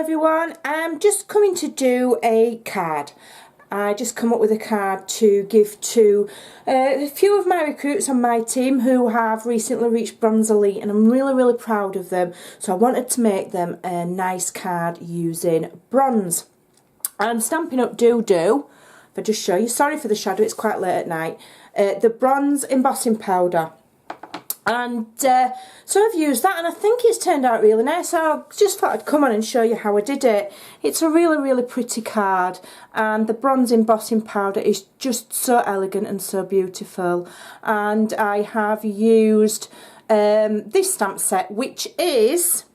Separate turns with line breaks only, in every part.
everyone, I'm just coming to do a card. I just come up with a card to give to a few of my recruits on my team who have recently reached Bronze Elite, and I'm really proud of them. So I wanted to make them a nice card using bronze. And Stampin' Up! Do if I just show you, sorry for the shadow, it's quite late at night, the bronze embossing powder. And so I've used that, and I think it's turned out really nice. So I just thought I'd come on and show you how I did it. It's a really pretty card, and the bronze embossing powder is just so elegant and so beautiful. And I have used this stamp set, which is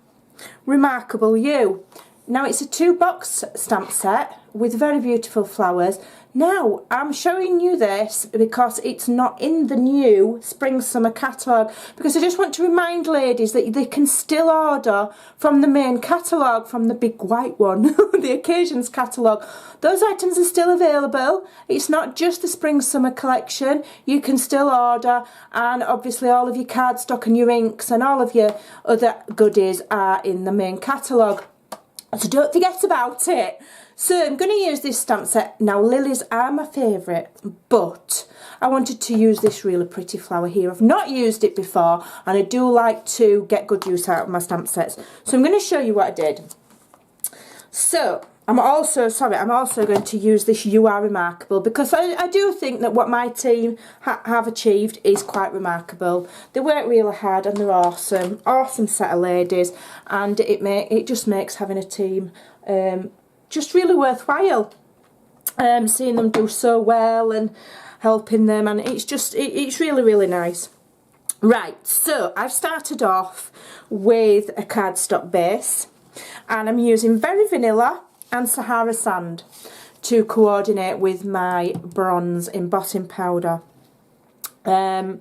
Remarkable You. Now it's a 2-box stamp set with very beautiful flowers. Now I'm showing you this because it's not in the new spring summer catalogue, because I just want to remind ladies that they can still order from the main catalogue, from the big white one, the occasions catalogue. Those items are still available. It's not just the spring summer collection. You can still order, and obviously all of your cardstock and your inks and all of your other goodies are in the main catalogue. So don't forget about it. So I'm going to use this stamp set. Now lilies are my favourite, but I wanted to use this really pretty flower here. I've not used it before, and I do like to get good use out of my stamp sets. So I'm going to show you what I did. So I'm also going to use this You Are Remarkable, because I do think that what my team have achieved is quite remarkable. They work really hard and they're awesome. Awesome set of ladies, and it just makes having a team just really worthwhile. Seeing them do so well and helping them, and it's really nice. Right, so I've started off with a cardstock base, and I'm using Very Vanilla and Sahara Sand to coordinate with my bronze embossing powder. My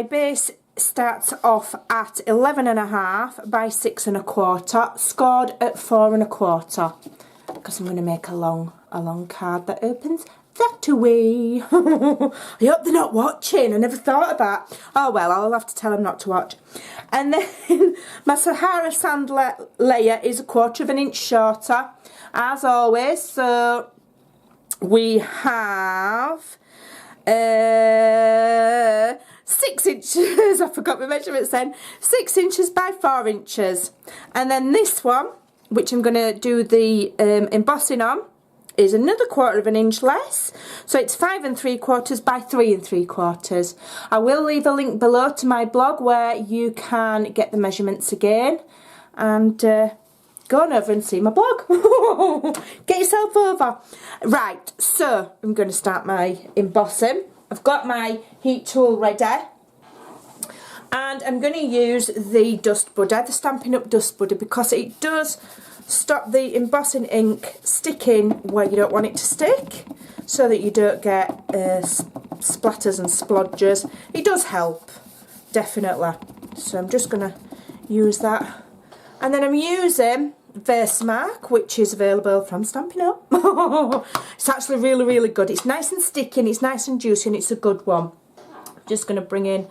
base starts off at 11.5 by 6.25, scored at 4.25, because I'm going to make a long card that opens that way. I hope they're not watching. I never thought about. Oh well, I'll have to tell them not to watch. And then my Sahara Sand layer is 1/4 inch shorter, as always. So we have 6 inches. I forgot my measurements then. 6 inches by 4 inches. And then this one, which I'm going to do the embossing on, is another 1/4 inch less, so it's 5 3/4 by 3 3/4. I will leave a link below to my blog where you can get the measurements again, and go on over and see my blog. Get yourself over. Right, so I'm going to start my embossing. I've got my heat tool ready, and I'm going to use the dust budder, the Stampin' Up! Dust budder, because it does stop the embossing ink sticking where you don't want it to stick, so that you don't get splatters and splodges. It does help, definitely. So I'm just going to use that, and then I'm using Versamark, which is available from Stampin' Up! It's actually really good. It's nice and sticky, and it's nice and juicy, and it's a good one. I'm just going to bring in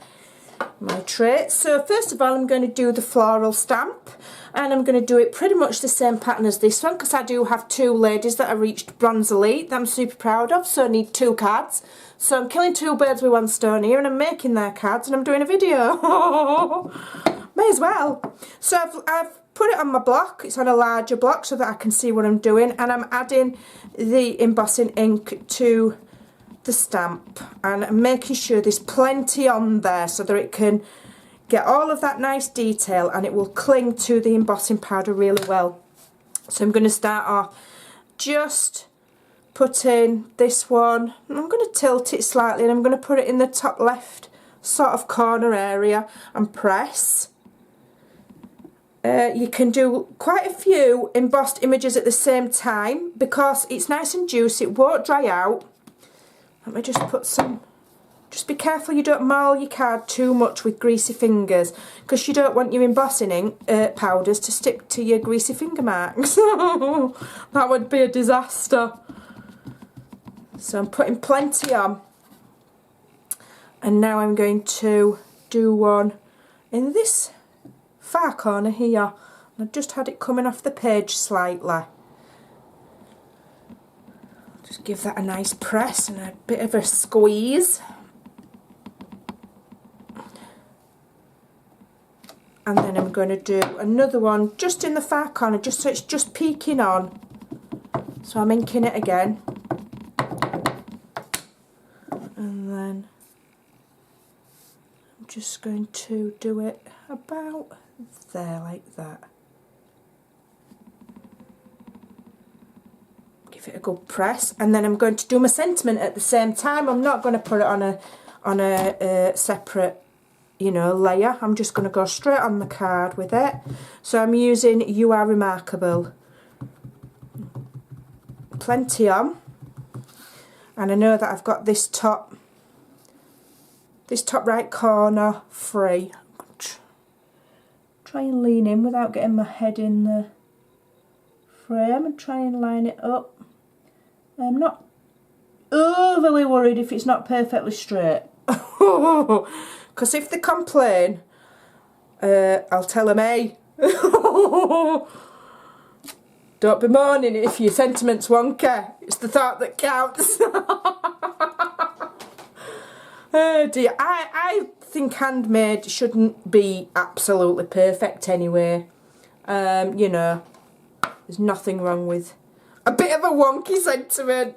my tray. So first of all, I'm going to do the floral stamp, and I'm going to do it pretty much the same pattern as this one, because I do have 2 ladies that have reached Bronze Elite that I'm super proud of, so I need 2 cards. So I'm killing 2 birds with 1 stone here, and I'm making their cards and I'm doing a video. May as well. So I've put it on my block. It's on a larger block so that I can see what I'm doing, and I'm adding the embossing ink to the stamp, and I'm making sure there's plenty on there so that it can get all of that nice detail, and it will cling to the embossing powder really well. So I'm going to start off just putting this one, I'm going to tilt it slightly, and I'm going to put it in the top left sort of corner area and press. You can do quite a few embossed images at the same time because it's nice and juicy, it won't dry out. Let me just put some, just be careful you don't maul your card too much with greasy fingers, because you don't want your embossing ink, powders to stick to your greasy finger marks. That would be a disaster. So I'm putting plenty on, and now I'm going to do one in this far corner here I just had it coming off the page slightly. Just give that a nice press and a bit of a squeeze. And then I'm going to do another one just in the far corner, just so it's just peeking on. So I'm inking it again. And then I'm just going to do it about there, like that. Give it a good press, and then I'm going to do my sentiment at the same time. I'm not going to put it on a separate, you know, layer. I'm just going to go straight on the card with it. So I'm using "You Are Remarkable." Plenty on, and I know that I've got this top right corner free. Try and lean in without getting my head in the frame and try and line it up. I'm not overly worried if it's not perfectly straight, because if they complain, I'll tell them, hey, don't be moaning if your sentiment's wonky. It's the thought that counts. Oh dear. I think handmade shouldn't be absolutely perfect anyway. You know, there's nothing wrong with a bit of a wonky sentiment.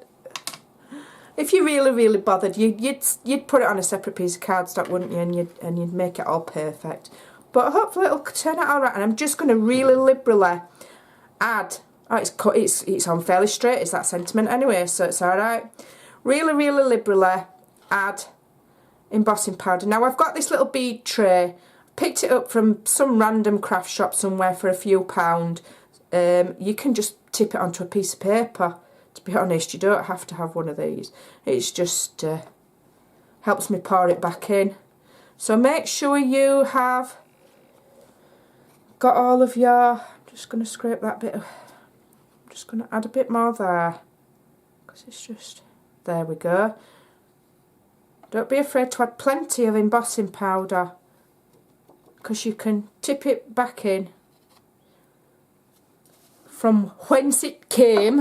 If you're really bothered, you'd put it on a separate piece of cardstock, wouldn't you? And you'd make it all perfect. But hopefully it'll turn out alright. And I'm just going to really liberally add. Oh, it's on fairly straight. It's that sentiment anyway, so it's alright. Really liberally add embossing powder. Now I've got this little bead tray. Picked it up from some random craft shop somewhere for a few £. You can just tip it onto a piece of paper. To be honest, you don't have to have one of these. It's just helps me pour it back in. So make sure you have got all of your. I'm just going to scrape that bit of. I'm just going to add a bit more there, because it's just. There we go. Don't be afraid to add plenty of embossing powder, because you can tip it back in from whence it came.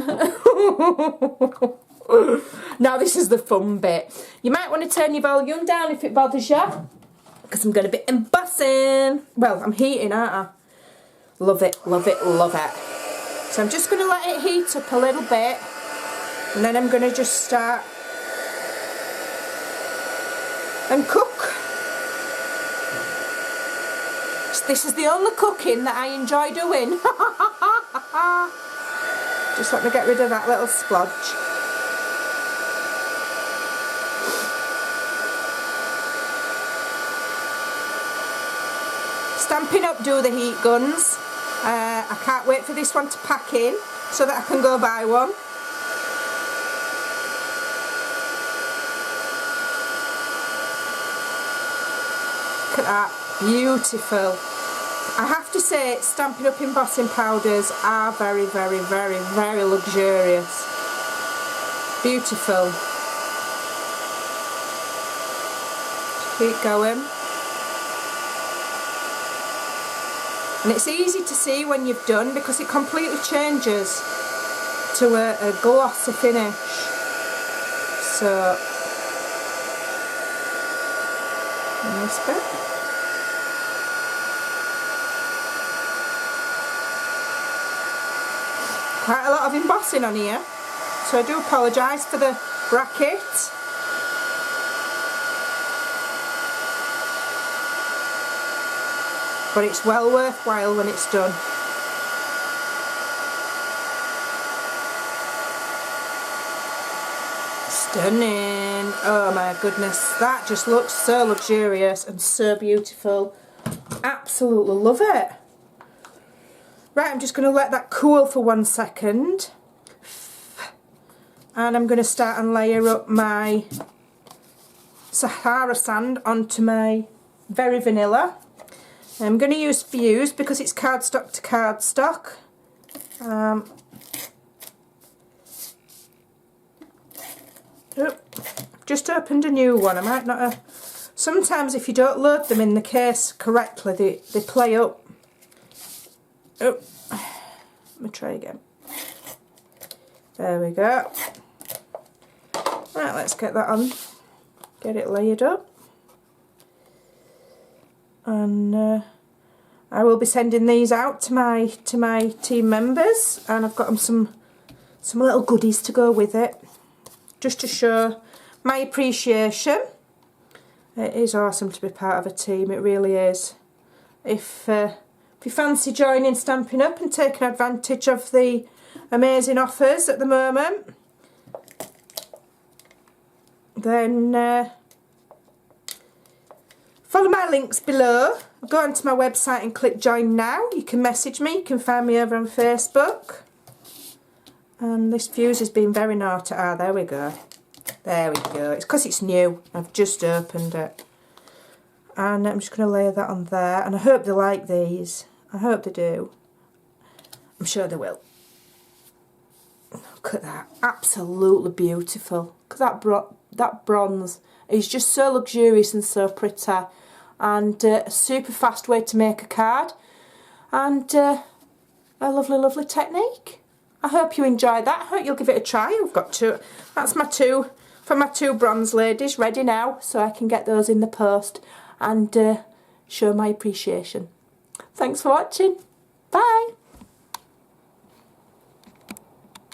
Now this is the fun bit. You might want to turn your volume down if it bothers you, because I'm going to be embossing. Well, I'm heating, aren't I? Love it. So I'm just going to let it heat up a little bit, and then I'm going to just start and cook. This is the only cooking that I enjoy doing. Just let me get rid of that little splodge. Stampin' Up do the heat guns. I can't wait for this one to pack in so that I can go buy one. Look at that, beautiful. I have to say, Stampin' Up embossing powders are very luxurious. Beautiful. Keep going. And it's easy to see when you've done, because it completely changes to a glossy finish. So, nice bit. Quite a lot of embossing on here, so I do apologise for the bracket. But it's well worthwhile when it's done. Stunning. Oh my goodness, that just looks so luxurious and so beautiful. Absolutely love it. Right, I'm just going to let that cool for 1 second. And I'm going to start and layer up my Sahara sand onto my Very Vanilla. I'm going to use Fuse because it's cardstock to cardstock. Just opened a new one. I might not have. Sometimes if you don't load them in the case correctly, they play up. Oh, let me try again. There we go. Right, let's get that on. Get it layered up. And I will be sending these out to my team members, and I've got them some little goodies to go with it, just to show my appreciation. It is awesome to be part of a team, it really is. If you fancy joining Stampin' Up and taking advantage of the amazing offers at the moment, then follow my links below. Go onto my website and click join now. You can message me, you can find me over on Facebook. And this fuse has been very naughty. Ah, there we go. There we go. It's because it's new. I've just opened it. And I'm just going to layer that on there. And I hope they like these. I hope they do. I'm sure they will. Look at that. Absolutely beautiful. Look at that bronze. It's just so luxurious and so pretty. And a super fast way to make a card. And a lovely, lovely technique. I hope you enjoyed that. I hope you'll give it a try. I've got two. That's my two, for my two bronze ladies, ready now, so I can get those in the post and show my appreciation. Thanks for watching. Bye.